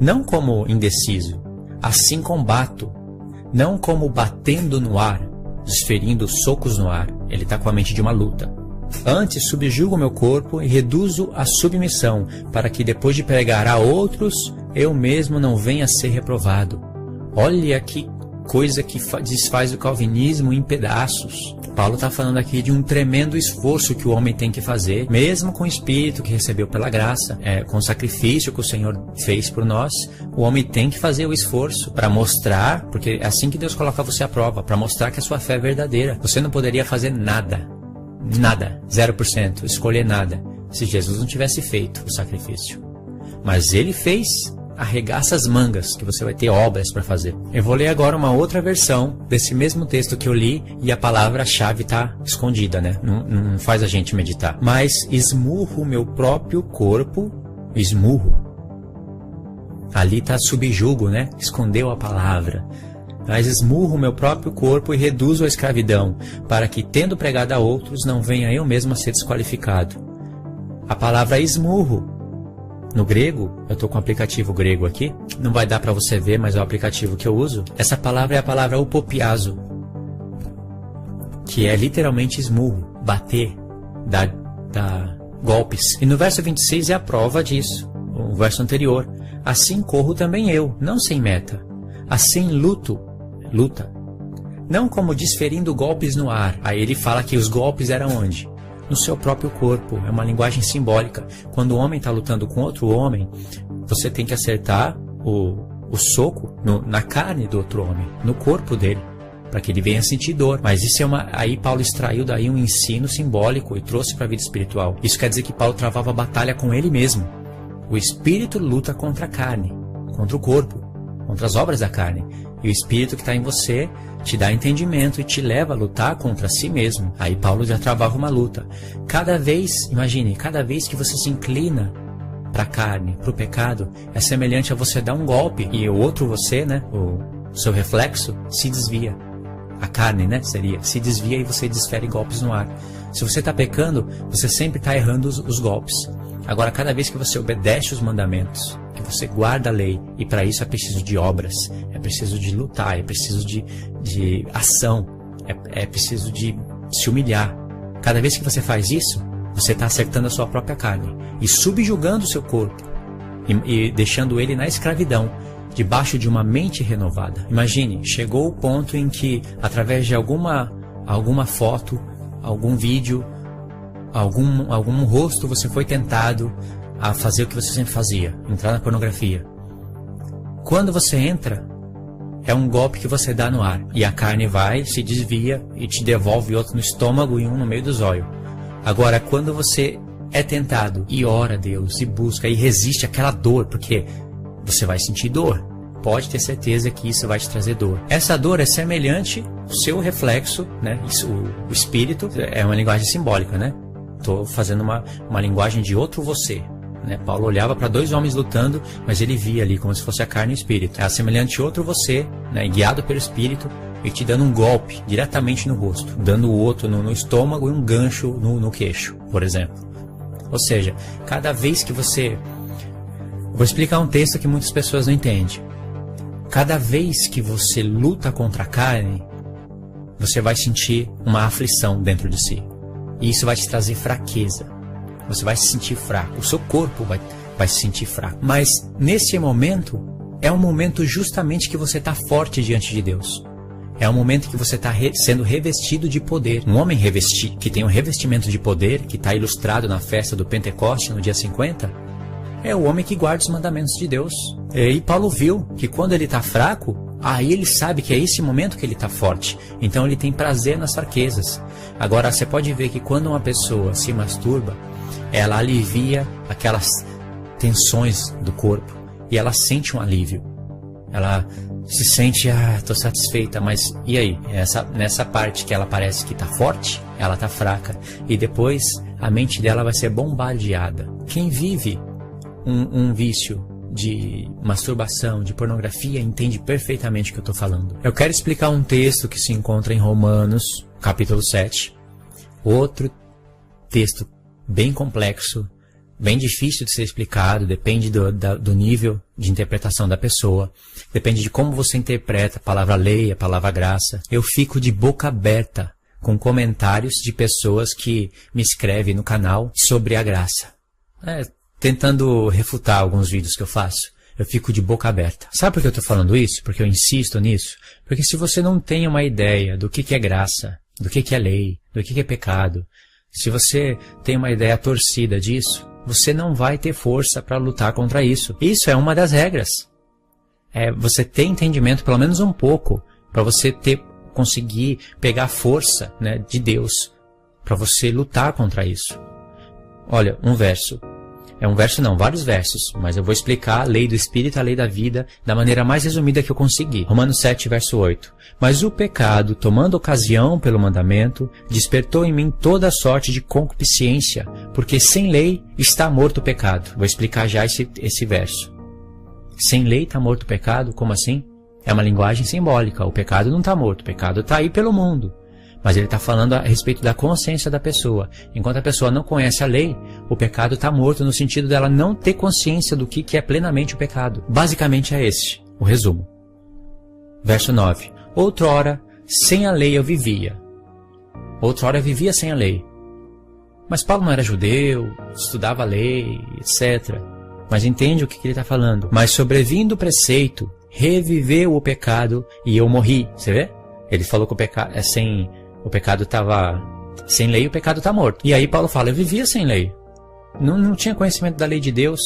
Não como indeciso. Assim combato. Não como batendo no ar, desferindo socos no ar. Ele está com a mente de uma luta. Antes subjugo o meu corpo e reduzo a submissão, para que depois de pregar a outros, eu mesmo não venha a ser reprovado. Olha que coisa que desfaz o calvinismo em pedaços. Paulo está falando aqui de um tremendo esforço que o homem tem que fazer, mesmo com o Espírito que recebeu pela graça, com o sacrifício que o Senhor fez por nós, o homem tem que fazer o esforço para mostrar, porque é assim que Deus coloca você à prova, para mostrar que a sua fé é verdadeira. Você não poderia fazer nada, 0%, escolher nada, se Jesus não tivesse feito o sacrifício. Mas ele fez arregaça as mangas, que você vai ter obras para fazer. Eu vou ler agora uma outra versão desse mesmo texto que eu li e a palavra-chave está escondida, né? Não faz a gente meditar. Mas esmurro o meu próprio corpo, esmurro. Ali está subjugo, né? Escondeu a palavra. Mas esmurro o meu próprio corpo e reduzo a escravidão, para que, tendo pregado a outros, não venha eu mesmo a ser desqualificado. A palavra esmurro, no grego, eu estou com o aplicativo grego aqui, não vai dar para você ver, mas é o aplicativo que eu uso. Essa palavra é a palavra upopiazo, que é literalmente esmurro, bater, dar golpes. E no verso 26 é a prova disso, o verso anterior. Assim corro também eu, não sem meta. Assim luta, não como desferindo golpes no ar. Aí ele fala que os golpes eram onde? No seu próprio corpo, é uma linguagem simbólica. Quando o homem está lutando com outro homem, você tem que acertar o soco na carne do outro homem, no corpo dele, para que ele venha sentir dor. Mas isso aí Paulo extraiu daí um ensino simbólico e trouxe para a vida espiritual. Isso quer dizer que Paulo travava a batalha com ele mesmo. O espírito luta contra a carne, contra o corpo, contra as obras da carne. E o espírito que está em você te dá entendimento e te leva a lutar contra si mesmo. Aí Paulo já travava uma luta. Imagine, cada vez que você se inclina para a carne, para o pecado, é semelhante a você dar um golpe e o outro você, né, o seu reflexo, se desvia. A carne, né, se desvia e você desfere golpes no ar. Se você está pecando, você sempre está errando os golpes. Agora, cada vez que você obedece os mandamentos, que você guarda a lei, e para isso é preciso de obras, é preciso de lutar, é preciso de ação, é preciso de se humilhar. Cada vez que você faz isso, você está acertando a sua própria carne e subjugando o seu corpo e deixando ele na escravidão, debaixo de uma mente renovada. Imagine, chegou o ponto em que, através de alguma foto, algum vídeo, algum rosto, você foi tentado a fazer o que você sempre fazia, entrar na pornografia. Quando você entra, é um golpe que você dá no ar, e a carne vai, se desvia e te devolve outro no estômago e um no meio do zóio. Agora, quando você é tentado e ora a Deus, e busca, e resiste àquela dor, porque você vai sentir dor, pode ter certeza que isso vai te trazer dor. Essa dor é semelhante ao seu reflexo, né? O espírito é uma linguagem simbólica, né? Estou fazendo uma linguagem de outro você, né? Paulo olhava para dois homens lutando, mas ele via ali como se fosse a carne e o espírito. É semelhante a outro você, né? Guiado pelo espírito e te dando um golpe diretamente no rosto, dando o outro no estômago e um gancho no queixo, por exemplo. Ou seja, cada vez que você... Vou explicar um texto que muitas pessoas não entendem. Cada vez que você luta contra a carne, você vai sentir uma aflição dentro de si. E isso vai te trazer fraqueza. Você vai se sentir fraco. O seu corpo vai se sentir fraco. Mas nesse momento, é um momento justamente que você está forte diante de Deus. É um momento que você está sendo revestido de poder. Um homem que tem um revestimento de poder, que está ilustrado na festa do Pentecoste, no dia 50, é o homem que guarda os mandamentos de Deus. E Paulo viu que quando ele está fraco, aí ele sabe que é esse momento que ele está forte. Então ele tem prazer nas fraquezas. Agora você pode ver que quando uma pessoa se masturba, ela alivia aquelas tensões do corpo e ela sente um alívio. Ela se sente, estou satisfeita, mas e aí? Nessa parte que ela parece que está forte, ela está fraca. E depois a mente dela vai ser bombardeada. Quem vive um vício de masturbação, de pornografia, entende perfeitamente o que eu estou falando. Eu quero explicar um texto que se encontra em Romanos, capítulo 7. Outro texto bem complexo, bem difícil de ser explicado, depende do nível de interpretação da pessoa, depende de como você interpreta a palavra lei, a palavra graça. Eu fico de boca aberta com comentários de pessoas que me escrevem no canal sobre a graça. Tentando refutar alguns vídeos que eu faço, eu fico de boca aberta. Sabe por que eu estou falando isso? Porque eu insisto nisso? Porque se você não tem uma ideia do que é graça, do que é lei, do que é pecado, se você tem uma ideia torcida disso, você não vai ter força para lutar contra isso. Isso é uma das regras. Você ter entendimento, pelo menos um pouco, para você conseguir pegar força, né, de Deus, para você lutar contra isso. Olha, um verso. É um verso não, vários versos, mas eu vou explicar a lei do Espírito e a lei da vida da maneira mais resumida que eu conseguir. Romanos 7, verso 8. Mas o pecado, tomando ocasião pelo mandamento, despertou em mim toda sorte de concupiscência, porque sem lei está morto o pecado. Vou explicar já esse verso. Sem lei está morto o pecado? Como assim? É uma linguagem simbólica. O pecado não está morto, o pecado está aí pelo mundo. Mas ele está falando a respeito da consciência da pessoa. Enquanto a pessoa não conhece a lei, o pecado está morto no sentido dela não ter consciência do que é plenamente o pecado. Basicamente é esse o resumo. Verso 9. Outrora, sem a lei eu vivia. Outrora eu vivia sem a lei. Mas Paulo não era judeu, estudava a lei, etc. Mas entende o que ele está falando. Mas sobrevindo o preceito, reviveu o pecado e eu morri. Você vê? Ele falou que o pecado estava sem lei, o pecado está morto. E aí Paulo fala, eu vivia sem lei. Não tinha conhecimento da lei de Deus.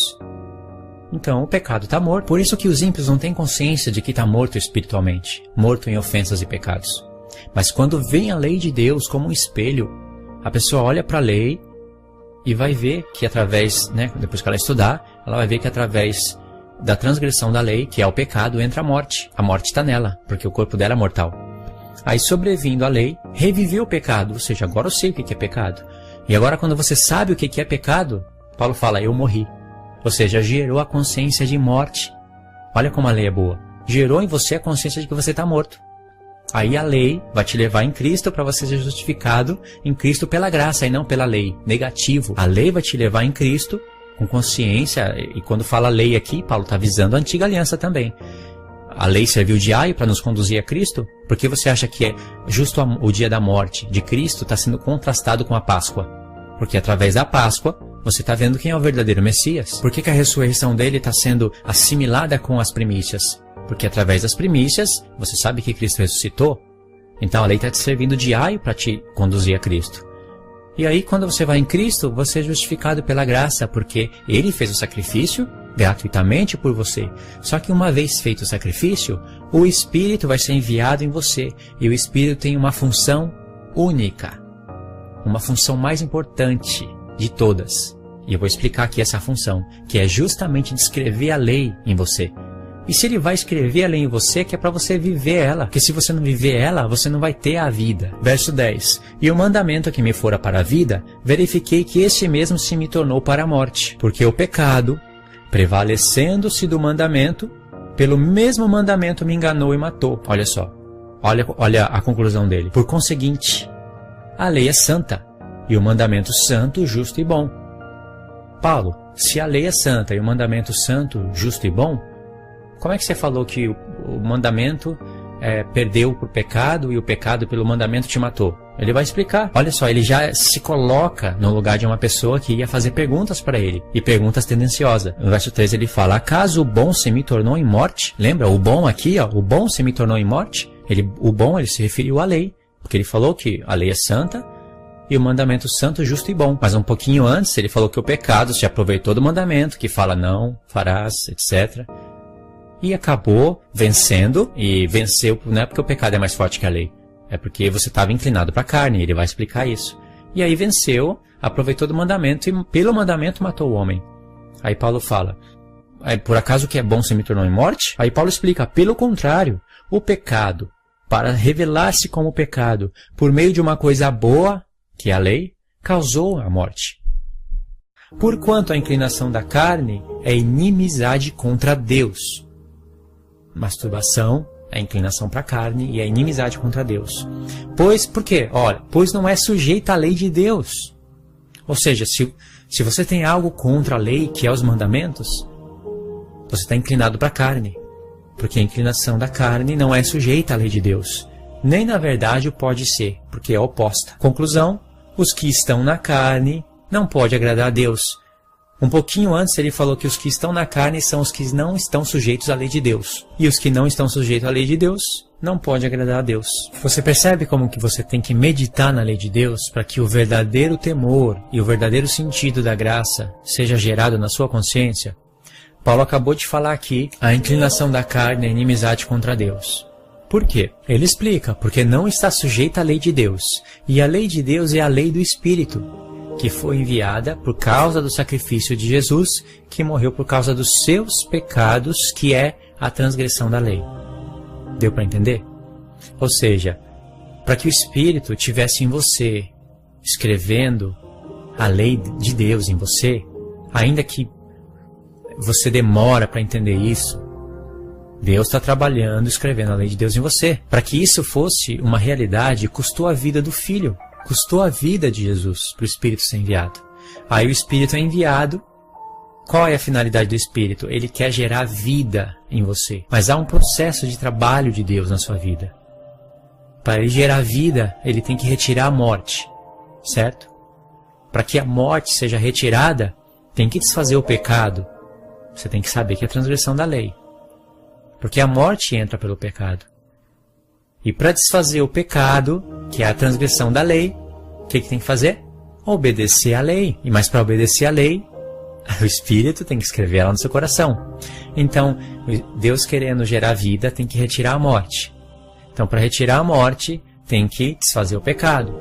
Então o pecado está morto. Por isso que os ímpios não têm consciência de que está morto espiritualmente. Morto em ofensas e pecados. Mas quando vem a lei de Deus como um espelho, a pessoa olha para a lei e vai ver que através, depois que ela estudar, ela vai ver que através da transgressão da lei, que é o pecado, entra a morte. A morte está nela, porque o corpo dela é mortal. Aí, sobrevindo a lei, reviveu o pecado, ou seja, agora eu sei o que é pecado. E agora, quando você sabe o que é pecado, Paulo fala, eu morri. Ou seja, gerou a consciência de morte. Olha como a lei é boa. Gerou em você a consciência de que você está morto. Aí a lei vai te levar em Cristo para você ser justificado em Cristo pela graça e não pela lei. Negativo. A lei vai te levar em Cristo com consciência, e quando fala lei aqui, Paulo está visando a antiga aliança também. A lei serviu de aio para nos conduzir a Cristo? Por que você acha que é justo o dia da morte de Cristo está sendo contrastado com a Páscoa? Porque através da Páscoa você está vendo quem é o verdadeiro Messias. Por que a ressurreição dele está sendo assimilada com as primícias? Porque através das primícias você sabe que Cristo ressuscitou. Então a lei está te servindo de aio para te conduzir a Cristo. E aí quando você vai em Cristo, você é justificado pela graça, porque Ele fez o sacrifício gratuitamente por você. Só que uma vez feito o sacrifício, o Espírito vai ser enviado em você. E o Espírito tem uma função única. Uma função mais importante de todas. E eu vou explicar aqui essa função, que é justamente descrever a lei em você. E se ele vai escrever a lei em você, que é para você viver ela. Porque se você não viver ela, você não vai ter a vida. Verso 10. E o mandamento que me fora para a vida, verifiquei que este mesmo se me tornou para a morte. Porque o pecado, prevalecendo-se do mandamento, pelo mesmo mandamento me enganou e matou. Olha só. Olha a conclusão dele. Por conseguinte, a lei é santa, e o mandamento santo, justo e bom. Paulo, se a lei é santa e o mandamento santo, justo e bom, como é que você falou que o mandamento perdeu por pecado e o pecado pelo mandamento te matou? Ele vai explicar. Olha só, ele já se coloca no lugar de uma pessoa que ia fazer perguntas para ele. E perguntas tendenciosas. No verso 13 ele fala, acaso o bom se me tornou em morte? Lembra? O bom aqui, o bom se me tornou em morte? O bom, ele se referiu à lei. Porque ele falou que a lei é santa e o mandamento santo, justo e bom. Mas um pouquinho antes ele falou que o pecado se aproveitou do mandamento, que fala não, farás, etc., e acabou vencendo, e venceu não é porque o pecado é mais forte que a lei, é porque você estava inclinado para a carne, ele vai explicar isso. E aí venceu, aproveitou do mandamento e pelo mandamento matou o homem. Aí Paulo fala, por acaso o que é bom se me tornou em morte? Aí Paulo explica, pelo contrário, o pecado, para revelar-se como pecado, por meio de uma coisa boa, que é a lei, causou a morte. Porquanto a inclinação da carne é inimizade contra Deus. Masturbação é a inclinação para a carne e a inimizade contra Deus. Pois, por quê? Olha, pois não é sujeita à lei de Deus. Ou seja, se você tem algo contra a lei, que é os mandamentos, você está inclinado para a carne. Porque a inclinação da carne não é sujeita à lei de Deus. Nem na verdade o pode ser, porque é oposta. Conclusão, os que estão na carne não podem agradar a Deus. Um pouquinho antes ele falou que os que estão na carne são os que não estão sujeitos à lei de Deus. E os que não estão sujeitos à lei de Deus não podem agradar a Deus. Você percebe como que você tem que meditar na lei de Deus para que o verdadeiro temor e o verdadeiro sentido da graça seja gerado na sua consciência? Paulo acabou de falar aqui a inclinação da carne é inimizade contra Deus. Por quê? Ele explica, porque não está sujeita à lei de Deus. E a lei de Deus é a lei do Espírito, que foi enviada por causa do sacrifício de Jesus, que morreu por causa dos seus pecados, que é a transgressão da lei. Deu para entender? Ou seja, para que o Espírito tivesse em você, escrevendo a lei de Deus em você, ainda que você demora para entender isso, Deus está trabalhando, escrevendo a lei de Deus em você. Para que isso fosse uma realidade, custou a vida do Filho, custou a vida de Jesus para o Espírito ser enviado. Aí o Espírito é enviado. Qual é a finalidade do Espírito? Ele quer gerar vida em você. Mas há um processo de trabalho de Deus na sua vida. Para ele gerar vida, ele tem que retirar a morte, certo? Para que a morte seja retirada, tem que desfazer o pecado. Você tem que saber que é a transgressão da lei. Porque a morte entra pelo pecado. E para desfazer o pecado, que é a transgressão da lei, o que tem que fazer? Obedecer à lei. E mais para obedecer à lei, o Espírito tem que escrever ela no seu coração. Então, Deus querendo gerar vida, tem que retirar a morte. Então, para retirar a morte, tem que desfazer o pecado.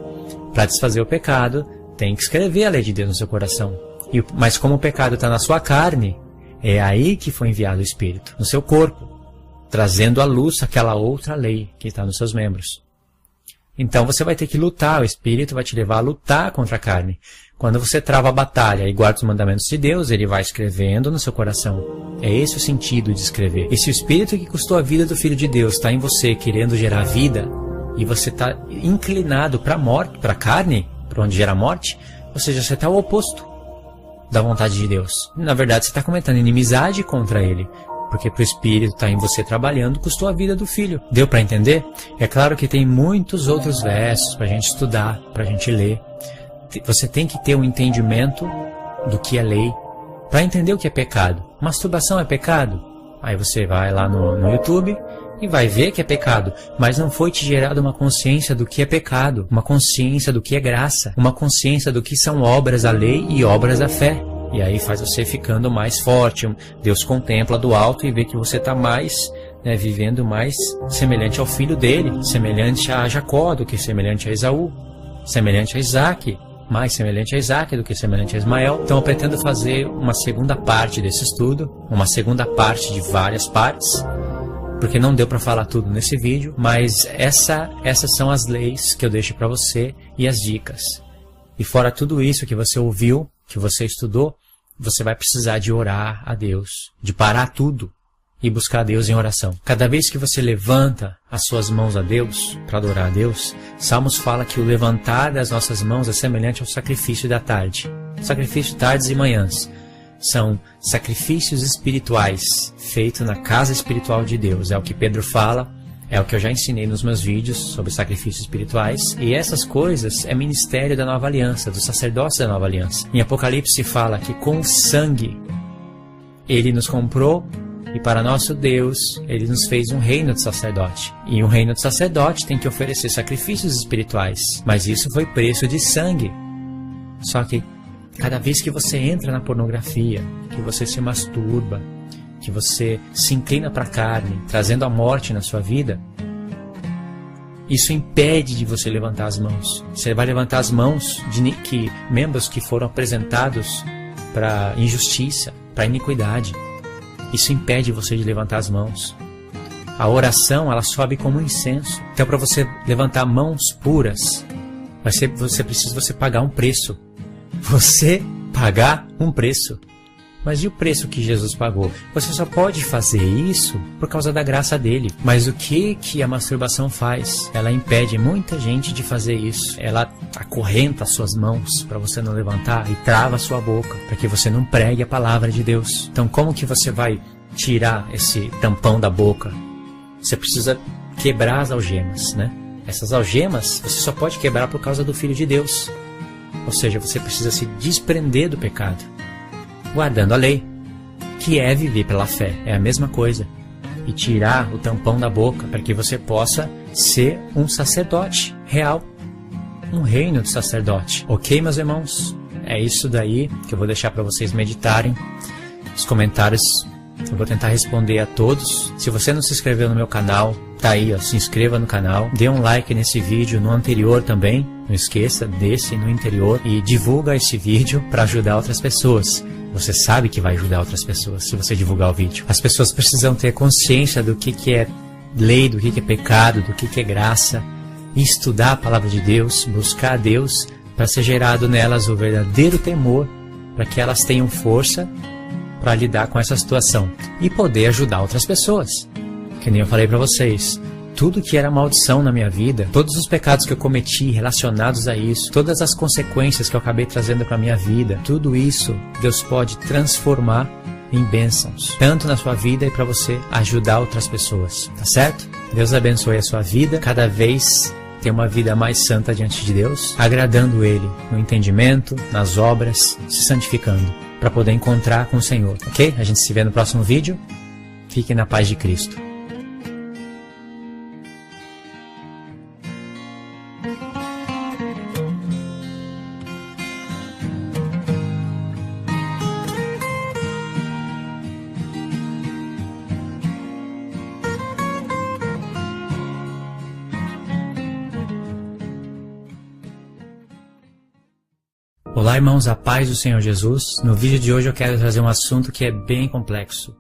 Para desfazer o pecado, tem que escrever a lei de Deus no seu coração. Mas como o pecado está na sua carne, é aí que foi enviado o Espírito, no seu corpo, trazendo à luz aquela outra lei que está nos seus membros. Então você vai ter que lutar, o Espírito vai te levar a lutar contra a carne. Quando você trava a batalha e guarda os mandamentos de Deus, ele vai escrevendo no seu coração. É esse o sentido de escrever. E se o Espírito que custou a vida do Filho de Deus está em você querendo gerar vida, e você está inclinado para a morte, para a carne, para onde gera morte, ou seja, você está o oposto da vontade de Deus. Na verdade, você está cometendo inimizade contra ele, porque para o Espírito estar em você trabalhando, custou a vida do Filho. Deu para entender? É claro que tem muitos outros versos para a gente estudar, para a gente ler. Você tem que ter um entendimento do que é lei, para entender o que é pecado. Masturbação é pecado? Aí você vai lá no YouTube e vai ver que é pecado, mas não foi te gerado uma consciência do que é pecado, uma consciência do que é graça, uma consciência do que são obras da lei e obras da fé. E aí faz você ficando mais forte. Deus contempla do alto e vê que você está mais, vivendo mais semelhante ao filho dele, semelhante a Jacó do que semelhante a Esaú, semelhante a Isaac, mais semelhante a Isaac do que semelhante a Ismael. Então eu pretendo fazer uma segunda parte desse estudo, uma segunda parte de várias partes, porque não deu para falar tudo nesse vídeo, mas essas são as leis que eu deixo para você e as dicas. E fora tudo isso que você ouviu, que você estudou, você vai precisar de orar a Deus, de parar tudo e buscar a Deus em oração. Cada vez que você levanta as suas mãos a Deus, para adorar a Deus, Salmos fala que o levantar das nossas mãos é semelhante ao sacrifício da tarde. Sacrifício tardes e manhãs. São sacrifícios espirituais feitos na casa espiritual de Deus. É o que Pedro fala, é o que eu já ensinei nos meus vídeos sobre sacrifícios espirituais. E essas coisas é ministério da nova aliança, do sacerdócio da nova aliança. Em Apocalipse fala que com sangue ele nos comprou e para nosso Deus ele nos fez um reino de sacerdote. E um reino de sacerdote tem que oferecer sacrifícios espirituais. Mas isso foi preço de sangue. Só que cada vez que você entra na pornografia, que você se masturba, que você se inclina para a carne, trazendo a morte na sua vida, isso impede de você levantar as mãos. Você vai levantar as mãos de membros que foram apresentados para injustiça, para iniquidade. Isso impede você de levantar as mãos. A oração, ela sobe como um incenso. Então, para você levantar mãos puras, você precisa pagar um preço. Você pagar um preço. Mas e o preço que Jesus pagou? Você só pode fazer isso por causa da graça dele. Mas o que a masturbação faz? Ela impede muita gente de fazer isso. Ela acorrenta as suas mãos para você não levantar e trava a sua boca para que você não pregue a palavra de Deus. Então como que você vai tirar esse tampão da boca? Você precisa quebrar as algemas, né? Essas algemas você só pode quebrar por causa do Filho de Deus. Ou seja, você precisa se desprender do pecado, guardando a lei, que é viver pela fé. É a mesma coisa. E tirar o tampão da boca para que você possa ser um sacerdote real. Um reino de sacerdote. Ok, meus irmãos? É isso daí que eu vou deixar para vocês meditarem. Os comentários Eu vou tentar responder a todos. Se você não se inscreveu no meu canal, tá aí, ó, se inscreva no canal. Dê um like nesse vídeo, no anterior também. Não esqueça desse no anterior. E divulga esse vídeo para ajudar outras pessoas. Você sabe que vai ajudar outras pessoas se você divulgar o vídeo. As pessoas precisam ter consciência do que é lei, do que é pecado, do que é graça. E estudar a palavra de Deus, buscar a Deus, para ser gerado nelas o verdadeiro temor, para que elas tenham força para lidar com essa situação e poder ajudar outras pessoas. Que nem eu falei para vocês, tudo que era maldição na minha vida, todos os pecados que eu cometi relacionados a isso, todas as consequências que eu acabei trazendo para minha vida, tudo isso Deus pode transformar em bênçãos, tanto na sua vida e para você ajudar outras pessoas, tá certo? Deus abençoe a sua vida, cada vez ter uma vida mais santa diante de Deus, agradando Ele no entendimento, nas obras, se santificando, para poder encontrar com o Senhor, ok? A gente se vê no próximo vídeo. Fique na paz de Cristo. Olá, irmãos, a paz do Senhor Jesus. No vídeo de hoje eu quero trazer um assunto que é bem complexo.